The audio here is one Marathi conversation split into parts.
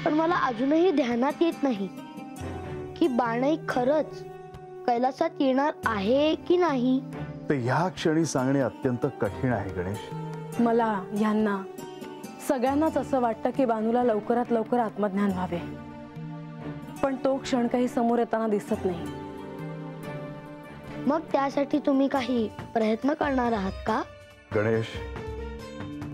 पण मला अजूनही ध्यानात येत नाही की बाणई खरंच कैलासात येणार आहे की नाही। ते ह्या क्षणी सांगणे अत्यंत कठीण आहे गणेश। मला यांना सगळ्यांनाच असं वाटतं की बानूला लवकरात लवकर आत्मज्ञान व्हावे, पण तो क्षण काही समोर येताना दिसत नाही। मग त्यासाठी तुम्ही काही प्रयत्न करणार आहात का? गणेश,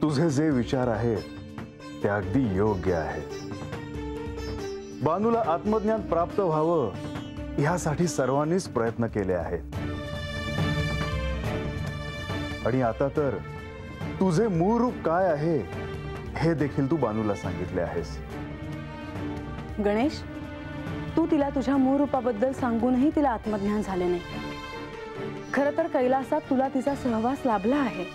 तुझे जे विचार आहेत ते अगदी योग्य आहेत। बानूला आत्मज्ञान प्राप्त व्हावं यासाठी सर्वांनीच प्रयत्न केले आहेत, आणि आता तर तुझे मूळ रूप काय आहे हे देखील तू बानूला सांगितले आहेस। गणेश, तू तिला तुझ्या मूळ रूपाबद्दल सांगूनही तिला आत्मज्ञान झाले नाही। खरं तर कैलासात तुला तिचा सहवास लाभला आहे,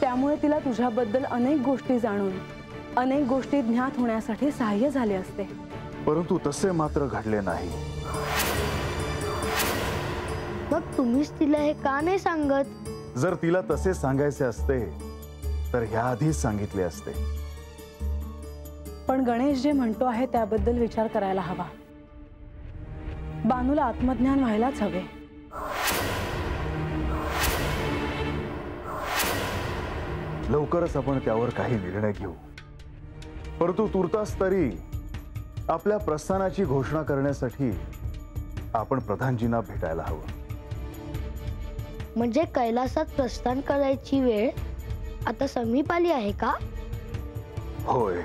त्यामुळे तिला तुझ्याबद्दल अनेक गोष्टी जाणून अनेक गोष्टी ज्ञात होण्यासाठी सहाय्य झाले असते, परंतु तसे मात्र घडले नाही। मग तुम्हीच तिला हे का नाही सांगत? जर तिला तसे सांगायचे असते तर ह्या आधीच सांगितले असते। पण गणेश जे म्हणतो आहे त्याबद्दल विचार करायला हवा। बानूला आत्मज्ञान व्हायलाच हवे। लवकरच आपण त्यावर काही निर्णय घेऊ, परंतु तुर्तास तरी आपल्या प्रस्थानाची घोषणा करण्यासाठी आपण प्रधानजींना भेटायला हवं। म्हणजे कैलासात प्रस्थान करायची वेळ आता समीप आली आहे का? होय।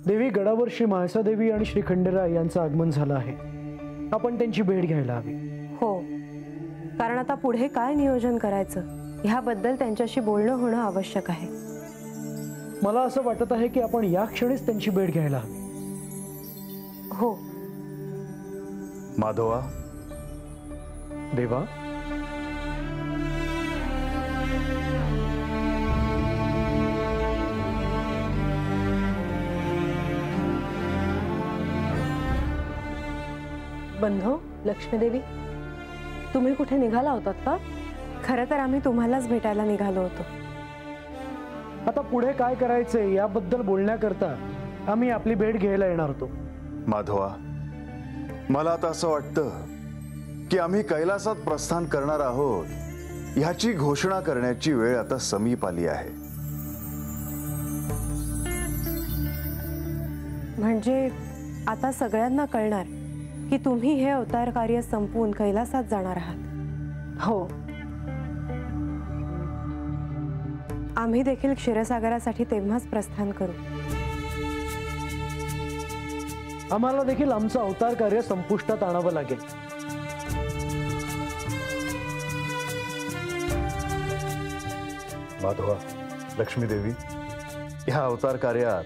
देवी, गडावर श्री म्हाळसादेवी आणि श्री खंडेराय यांचं आगमन झालं आहे। आपण त्यांची भेट घ्यायला हवी। हो, कारण आता पुढे काय नियोजन करायचं ह्याबद्दल त्यांच्याशी बोलणं होणं आवश्यक आहे। मला असं वाटत आहे की आपण या क्षणीच त्यांची भेट घ्यायला हवी। हो। माधवा, देवा, बंधो, लक्ष्मीदेवी, तुम्ही कुठे निघाला होतात का? खरं तर आम्ही तुम्हालाच भेटायला निघालो होतो। आता पुढे काय करायचे याबद्दल बोलण्याकरता आम्ही आपली भेट घ्यायला येणार होतो। माधवा, मला आता असं वाटतं की आम्ही कैलासात प्रस्थान करणार आहोत ह्याची घोषणा करण्याची वेळ आता समीप आली आहे। म्हणजे आता सगळ्यांना कळणार की तुम्ही हे अवतार कार्य संपवून कैलासात जाणार आहात। हो, आम्ही देखील क्षीरसागरासाठी तेव्हाच प्रस्थान करू। आम्हाला देखील आमचं अवतार कार्य संपुष्टात आणावं लागेल। माधवा, लक्ष्मीदेवी, ह्या अवतार कार्यात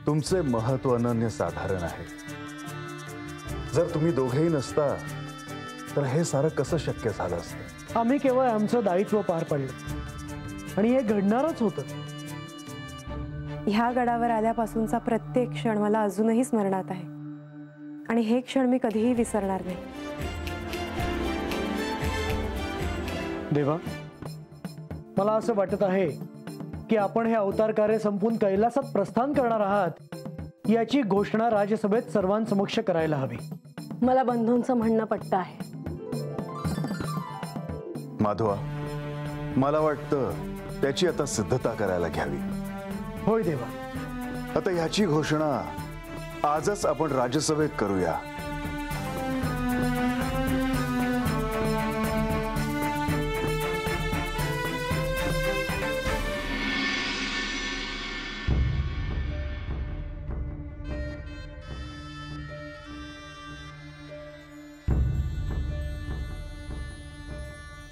तुमचे महत्व अनन्यसाधारण आहे। जर तुम्ही दोघेही नसता तर हे सारं कसं शक्य झालं असतं? आम्ही केवळ आमचं दायित्व पार पडलं आणि हे घडणारच होतं। ह्या गडावर आल्यापासूनचा प्रत्येक क्षण मला अजूनही स्मरणात आहे, आणि हे क्षण मी कधीही विसरणार नाही। देवा, मला असं वाटत आहे की आपण हे अवतार कार्य संपून कैलासात प्रस्थान करणार आहात याची घोषणा राज्यसभेत सर्वांसमक्ष करायला हवी। मला बंधूंचं म्हणणं पटतं आहे। माधवा, मला वाटतं त्याची आता सिद्धता करायला घ्यावी। होय देवा, आता ह्याची घोषणा आजच आपण राज्यसभेत करूया।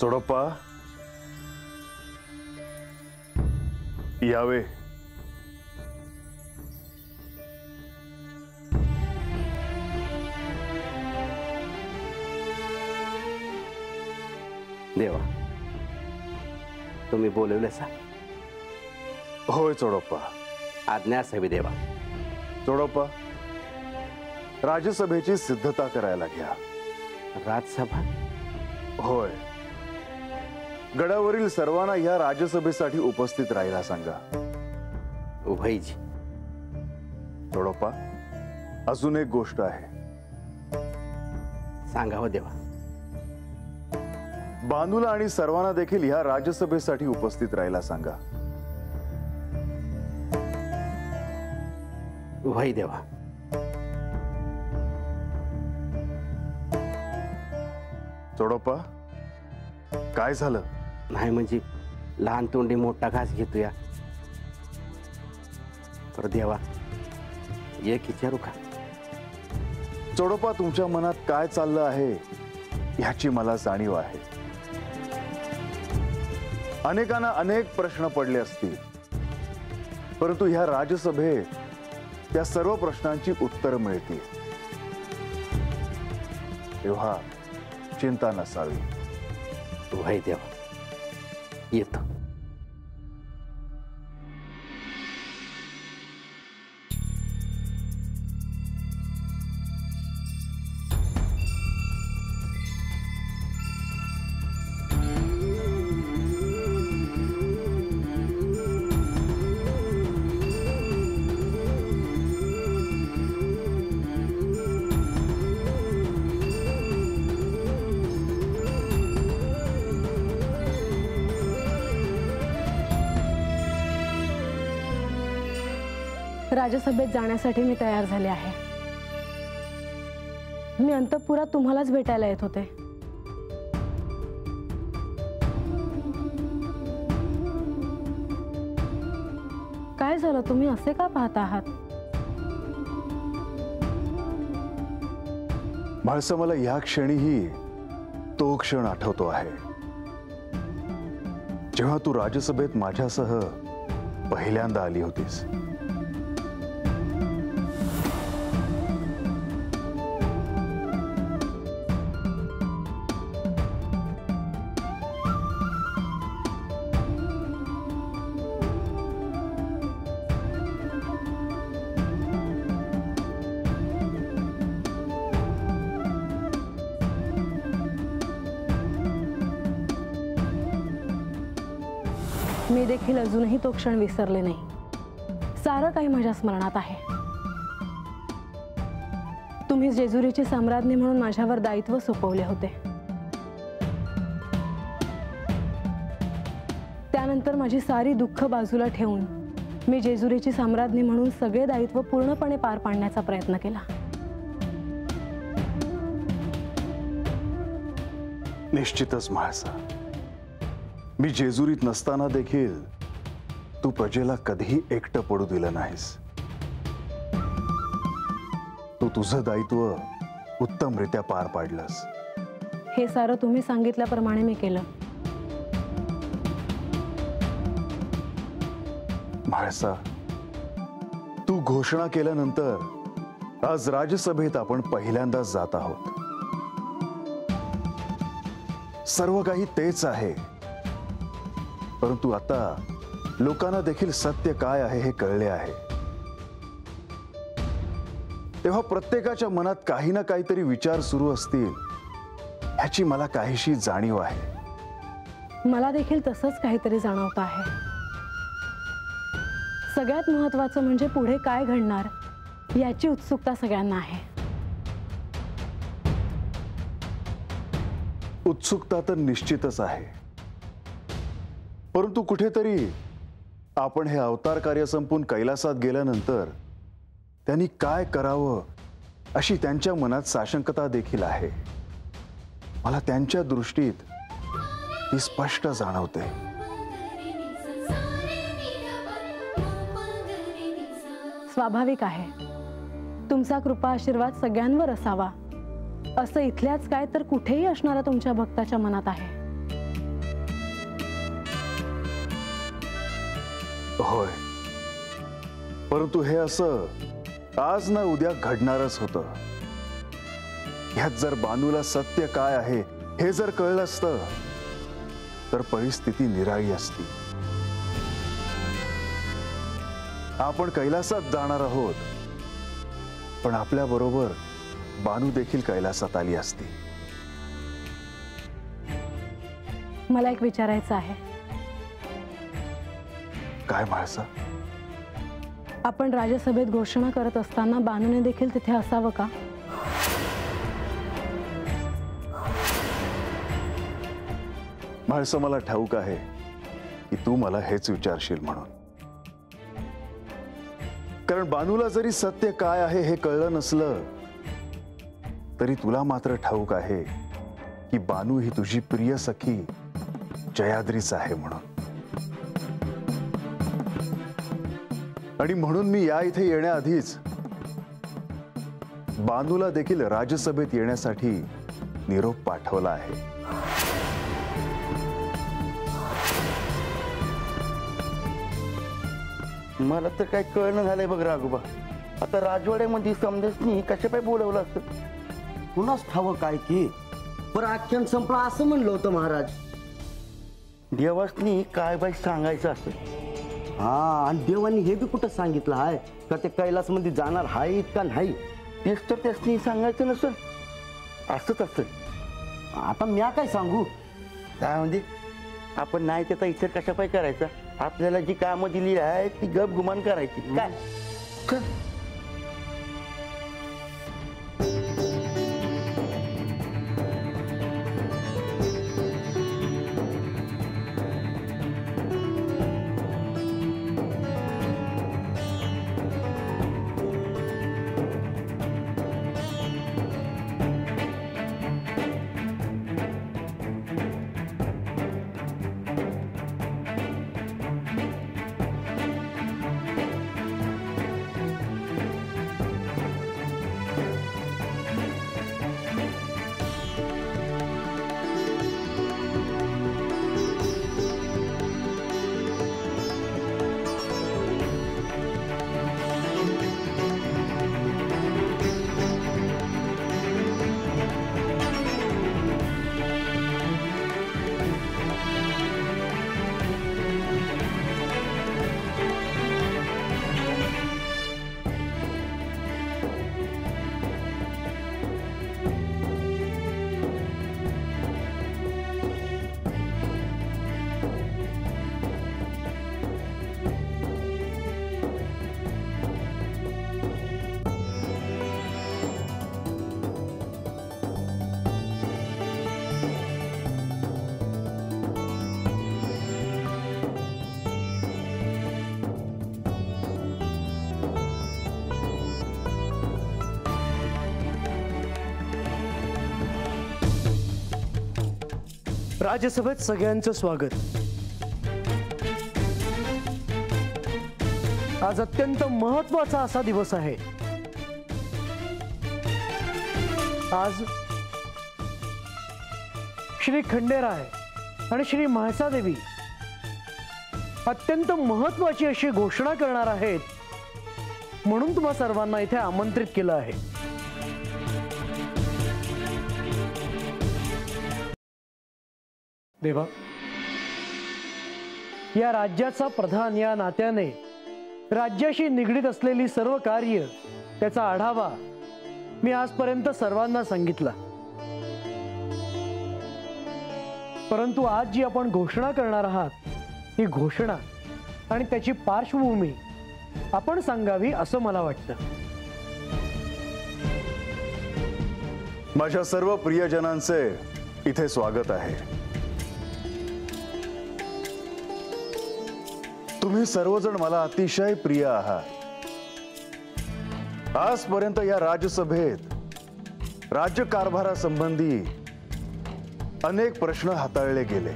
चोडप्पा, यावे। देवा, तुम्ही बोलवले सा? होय चोडप्पा, आज्ञा असावी देवा. चोडप्पा, राजसभेची सिद्धता करायला घ्या. राजसभा? होय, गडावरील सर्वांना या राजसभेसाठी उपस्थित राहायला सांगा. उभयजी. चोडप्पा, अजून एक गोष्ट आहे. सांगावं देवा. बानूला आणि सर्वांना देखील या राजसभेसाठी उपस्थित राहायला सांगा. उभय देवा. चोडप्पा, काय झालं? नाही म्हणजे लहान तोंडी मोठा घास घेतोया. पर देवा, एक विचारू का? चोडप्पा, तुमच्या मनात काय चाललं आहे ह्याची मला जाणीव आहे. अनेकांना अनेक प्रश्न पडले असतील, परंतु ह्या राजसभेत त्या सर्व प्रश्नांची उत्तर मिळतील. तेव्हा चिंता नसावी. उभय देवा, येतो. राजसभेत जाण्यासाठी मी तयार झाले आहे. मी अंतःपुरात तुम्हालाच भेटायला येत होते. काय झालं, तुम्ही असे का पाहत आहात? म्हाळसा, मला या क्षणीही तो क्षण आठवतो आहे जेव्हा तू राजसभेत माझ्यासह पहिल्यांदा आली होतीस. मी देखील अजूनही तो क्षण विसरले नाही. सारं काही माझ्या स्मरणात आहे. तुम्ही जेजुरीची सम्राज्ञी म्हणून माझ्यावर दायित्व सोपवले होते. त्यानंतर माझी सारी दुःख बाजूला ठेवून मी जेजुरीची सम्राज्ञी म्हणून सगळे दायित्व पूर्णपणे पार पाडण्याचा प्रयत्न केला. निश्चितच म्हाळसा, मी जेजुरीत नसताना देखील तू प्रजेला कधीही एकटं पडू दिलं नाहीस. तू तुझं दायित्व उत्तमरित्या पार पाडलंस. हे सारं तुम्ही सांगितल्याप्रमाणे मी केलं. म्हाळसा, तू घोषणा केल्यानंतर आज राजसभेत आपण पहिल्यांदाच जात आहोत. सर्व काही तेच आहे, परंतु आता लोकांना देखील सत्य काय आहे हे कळले आहे. तेव्हा प्रत्येकाच्या मनात काही ना काहीतरी विचार सुरू असतील ह्याची मला काहीशी जाणीव आहे. मला देखील तसंच काहीतरी जाणवत आहे. सगळ्यात महत्त्वाचं म्हणजे पुढे काय घडणार याची उत्सुकता सगळ्यांना आहे. उत्सुकता तर निश्चितच आहे, परंतु कुठेतरी आपण हे अवतार कार्य संपून कैलासात गेल्यानंतर त्यांनी काय करावं अशी त्यांच्या मनात साशंकता देखील आहे. मला त्यांच्या दृष्टीत ती स्पष्ट जाणवते. स्वाभाविक आहे. तुमचा कृपा आशीर्वाद सगळ्यांवर असावा असं इथल्याच काय तर कुठेही असणाऱ्या तुमच्या भक्ताच्या मनात आहे. होय, परंतु हे असं आज ना उद्या घडणारच होतं. ह्यात जर बानूला सत्य काय आहे हे जर कळलं असतं तर परिस्थिती निराळी असती. आपण कैलासात जाणार आहोत, पण आपल्या बरोबर बानू देखील कैलासात आली असती. मला एक विचारायचं आहे. काय म्हाळसा? आपण राज्यसभेत घोषणा करत असताना बानूने देखील तिथे असावं का? म्हाळसा, मला ठाऊक आहे की तू मला हेच विचारशील म्हणून. कारण बानूला जरी सत्य काय आहे हे कळलं नसलं तरी तुला मात्र ठाऊक आहे की बानू ही तुझी प्रिय सखी जयाद्रीच आहे म्हणून. आणि म्हणून मी या इथे येण्याआधीच बानूला देखील राज्यसभेत येण्यासाठी निरोप पाठवला आहे. मला तर काय कळणं झालंय बघ राघोबा. आता राजवाड्यामध्ये समजसनी कशा पाय बोलवलं असतं? कुणाच ठावं काय की, पण आख्यान संपला असं म्हणलं होतं महाराज. देवासनी काय बाई सांगायचं असतं. हा, आणि देवांनी हे बी कुठं सांगितलं आहे का ते कैलासमध्ये जाणार आहे का नाही? तेच तर त्यासनी सांगायचं नसेल, असंच असतं. आता म्या काय सांगू? काय म्हणजे आपण नाही त्याचा विचार कशा पाय करायचा? आपल्याला जी कामं दिली आहे ती गप गुमान करायची. काय चल. राज्यसभेत सगळ्यांचं स्वागत. आज अत्यंत महत्वाचा असा दिवस आहे. आज श्री खंडेराय आणि श्री म्हाळसा देवी अत्यंत महत्वाची अशी घोषणा करणार आहेत, म्हणून तुम्हा सर्वांना इथे आमंत्रित केलं आहे. देवा, या राज्याचा प्रधान या नात्याने राज्याशी निगडीत असलेली सर्व कार्य, त्याचा आढावा मी आजपर्यंत सर्वांना सांगितला. परंतु आज जी आपण घोषणा करणार आहात, ही घोषणा आणि त्याची पार्श्वभूमी आपण सांगावी असं मला वाटतं. माझ्या सर्व प्रियजनांचे इथे स्वागत आहे. तुम्ही सर्वजण मला अतिशय प्रिय आहात. आजपर्यंत या राज्यसभेत राज्यकारभारासंबंधी अनेक प्रश्न हाताळले गेले.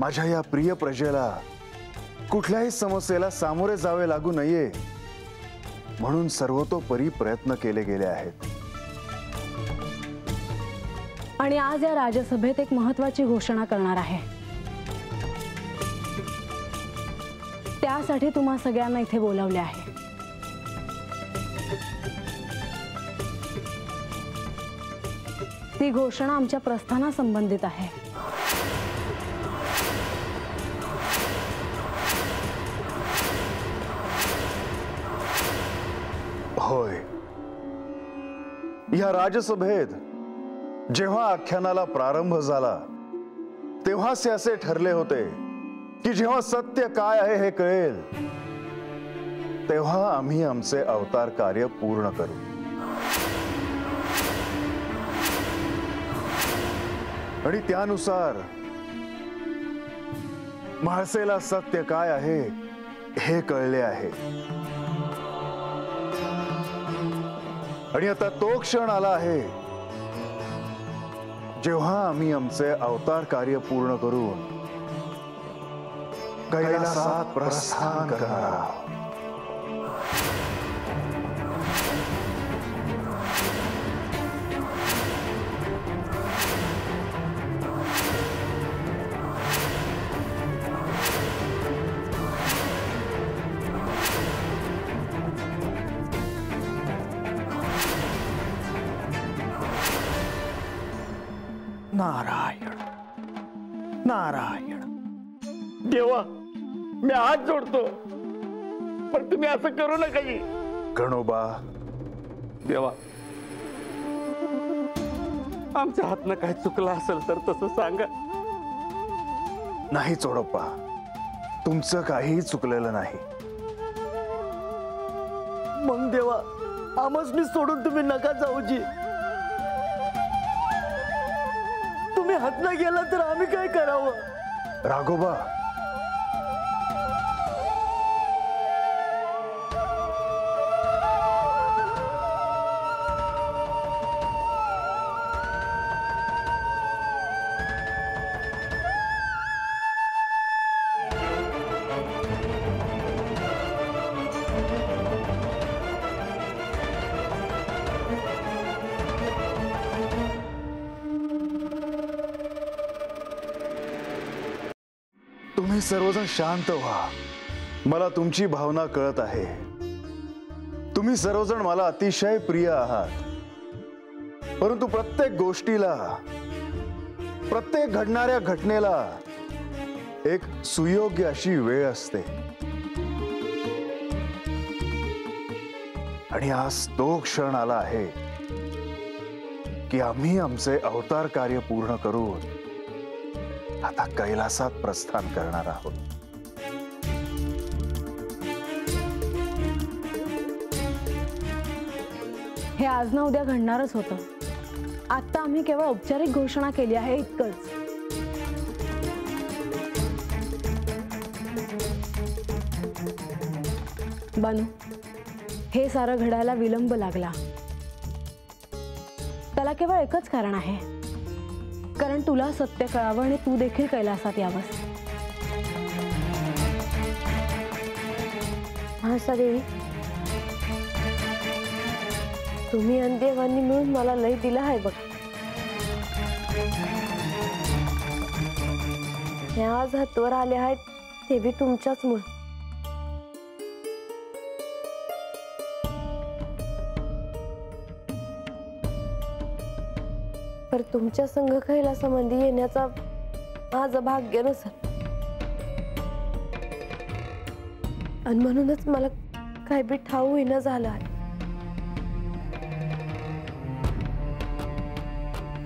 माझ्या या प्रिय प्रजेला कुठल्याही समस्येला सामोरे जावे लागू नये म्हणून सर्वतोपरी प्रयत्न केले गेले आहेत. आणि आज या राज्यसभेत एक महत्त्वाची घोषणा करणार आहे. त्यासाठी तुम्हा सगळ्यांना इथे बोलावले आहे. ती घोषणा आमच्या प्रस्थानासंबंधित आहे. होय, या राजसभेत जेव्हा आख्यानाला प्रारंभ झाला तेव्हाच ते असे ठरले होते की जेव्हा सत्य काय आहे हे कळेल तेव्हा आम्ही आमचे अवतार कार्य पूर्ण करू. आणि त्यानुसार म्हाळसेला सत्य काय आहे हे कळले आहे. आणि आता तो क्षण आला आहे जेव्हा आम्ही आमचे अवतार कार्य पूर्ण करून कैलासात प्रस्थान करणार आहोत. नारायण नारायण. देवा, मी हात जोडतो, पण तुम्ही असं करू नका जी. गणोबा, देवा, आमच्या हातनं काय चुकलं असेल तर तसं सांगा. नाही चोडप्पा, तुमचं काहीही चुकलेलं नाही. मग देवा, आमसनी सोडून तुम्ही नका जाऊ जी. तुम्ही हातनं गेला तर आम्ही काय करावं? राघोबा, तुम्ही सर्वजण शांत व्हा. मला तुमची भावना कळत आहे. तुम्ही सर्वजण मला अतिशय प्रिय आहात. परंतु प्रत्येक गोष्टीला, प्रत्येक घडणाऱ्या घटनेला एक सुयोग्य अशी वेळ असते. आणि आज तो क्षण आला आहे की आम्ही आमचे अवतार कार्य पूर्ण करून आता कैलासात प्रस्थान करणार आहोत. हे आज ना उद्या घडणारच होतं. आता आम्ही केवळ औपचारिक घोषणा केली आहे इतकंच. बानू, हे सारं घडायला विलंब लागला त्याला केवळ एकच कारण आहे, कारण तुला सत्य कळावं आणि तू देखील कैलासात यावंस. महासा देवी, तुम्ही आणि देवांनी मिळून मला लय दिला आहे बघ. हे आज हातवर आले आहेत ते बी तुमच्याच मुळे. पर तुमच्या संघ कैलासामध्ये येण्याचा माझं भाग्य नसेल आणि म्हणूनच मला काय बी ठाऊ होईना झालं आहे.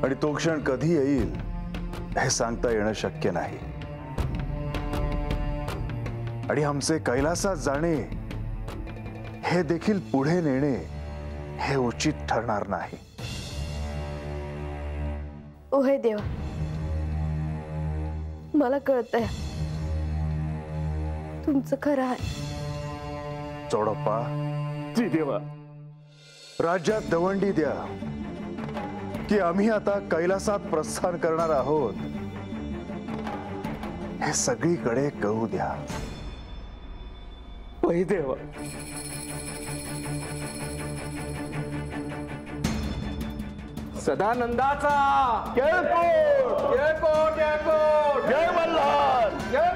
आणि तो क्षण कधी येईल हे सांगता येणं शक्य नाही. आणि आमचे कैलासात जाणे हे देखील पुढे नेणे हे उचित ठरणार नाही. ओहे देवा, मला कळतंय तुमचं खरं आहे. चोडप्पा, जी देवा, राज्यात दवंडी द्या की आम्ही आता कैलासात प्रस्थान करणार आहोत हे सगळीकडे कळू द्या. वही देवा. सदानंदाचा जय कोट, जय कोट, जय कोट, जय मल्हार, जय